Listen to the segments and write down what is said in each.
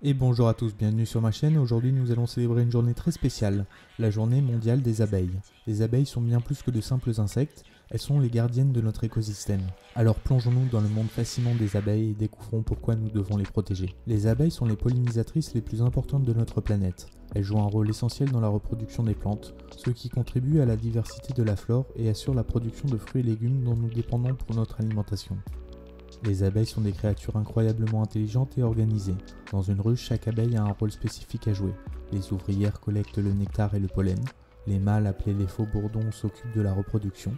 Et bonjour à tous, bienvenue sur ma chaîne. Aujourd'hui nous allons célébrer une journée très spéciale, la journée mondiale des abeilles. Les abeilles sont bien plus que de simples insectes, elles sont les gardiennes de notre écosystème. Alors plongeons-nous dans le monde fascinant des abeilles et découvrons pourquoi nous devons les protéger. Les abeilles sont les pollinisatrices les plus importantes de notre planète. Elles jouent un rôle essentiel dans la reproduction des plantes, ce qui contribue à la diversité de la flore et assure la production de fruits et légumes dont nous dépendons pour notre alimentation. Les abeilles sont des créatures incroyablement intelligentes et organisées. Dans une ruche, chaque abeille a un rôle spécifique à jouer. Les ouvrières collectent le nectar et le pollen, les mâles appelés les faux bourdons s'occupent de la reproduction,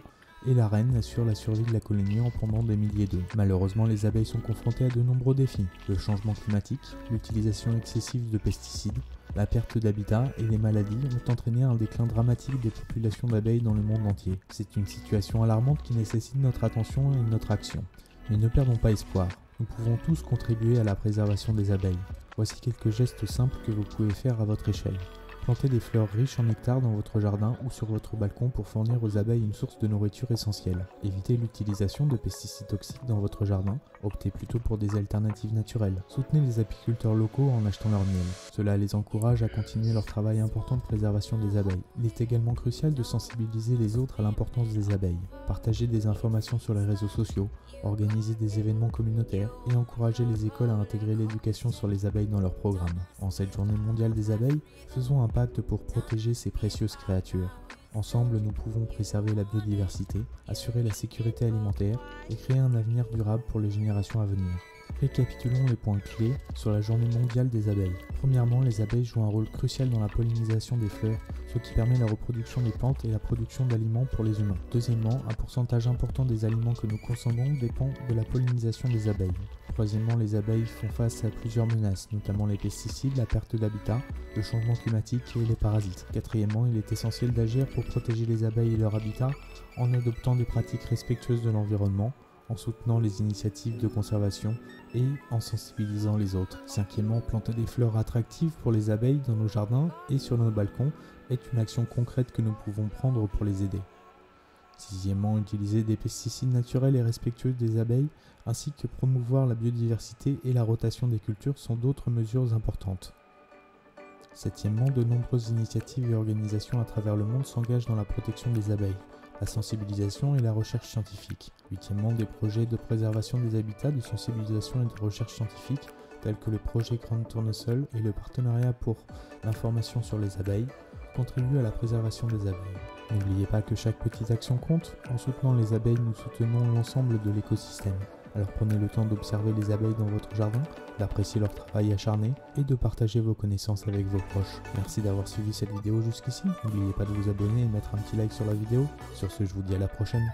et la reine assure la survie de la colonie en pondant des milliers d'œufs. Malheureusement, les abeilles sont confrontées à de nombreux défis. Le changement climatique, l'utilisation excessive de pesticides, la perte d'habitat et les maladies ont entraîné un déclin dramatique des populations d'abeilles dans le monde entier. C'est une situation alarmante qui nécessite notre attention et notre action. Mais ne perdons pas espoir, nous pouvons tous contribuer à la préservation des abeilles. Voici quelques gestes simples que vous pouvez faire à votre échelle. Plantez des fleurs riches en nectar dans votre jardin ou sur votre balcon pour fournir aux abeilles une source de nourriture essentielle. Évitez l'utilisation de pesticides toxiques dans votre jardin, optez plutôt pour des alternatives naturelles. Soutenez les apiculteurs locaux en achetant leur miel. Cela les encourage à continuer leur travail important de préservation des abeilles. Il est également crucial de sensibiliser les autres à l'importance des abeilles. Partagez des informations sur les réseaux sociaux, organisez des événements communautaires et encouragez les écoles à intégrer l'éducation sur les abeilles dans leurs programmes. En cette journée mondiale des abeilles, faisons un pacte pour protéger ces précieuses créatures. Ensemble, nous pouvons préserver la biodiversité, assurer la sécurité alimentaire et créer un avenir durable pour les générations à venir. Récapitulons les points clés sur la journée mondiale des abeilles. Premièrement, les abeilles jouent un rôle crucial dans la pollinisation des fleurs, ce qui permet la reproduction des plantes et la production d'aliments pour les humains. Deuxièmement, un pourcentage important des aliments que nous consommons dépend de la pollinisation des abeilles. Troisièmement, les abeilles font face à plusieurs menaces, notamment les pesticides, la perte d'habitat, le changement climatique et les parasites. Quatrièmement, il est essentiel d'agir pour protéger les abeilles et leur habitat en adoptant des pratiques respectueuses de l'environnement, en soutenant les initiatives de conservation et en sensibilisant les autres. Cinquièmement, planter des fleurs attractives pour les abeilles dans nos jardins et sur nos balcons est une action concrète que nous pouvons prendre pour les aider. Sixièmement, utiliser des pesticides naturels et respectueux des abeilles, ainsi que promouvoir la biodiversité et la rotation des cultures sont d'autres mesures importantes. Septièmement, de nombreuses initiatives et organisations à travers le monde s'engagent dans la protection des abeilles, la sensibilisation et la recherche scientifique. Huitièmement, des projets de préservation des habitats, de sensibilisation et de recherche scientifique, tels que le projet Grande Tournesol et le partenariat pour l'information sur les abeilles, contribuent à la préservation des abeilles. N'oubliez pas que chaque petite action compte. En soutenant les abeilles, nous soutenons l'ensemble de l'écosystème. Alors prenez le temps d'observer les abeilles dans votre jardin, d'apprécier leur travail acharné et de partager vos connaissances avec vos proches. Merci d'avoir suivi cette vidéo jusqu'ici. N'oubliez pas de vous abonner et mettre un petit like sur la vidéo. Sur ce, je vous dis à la prochaine.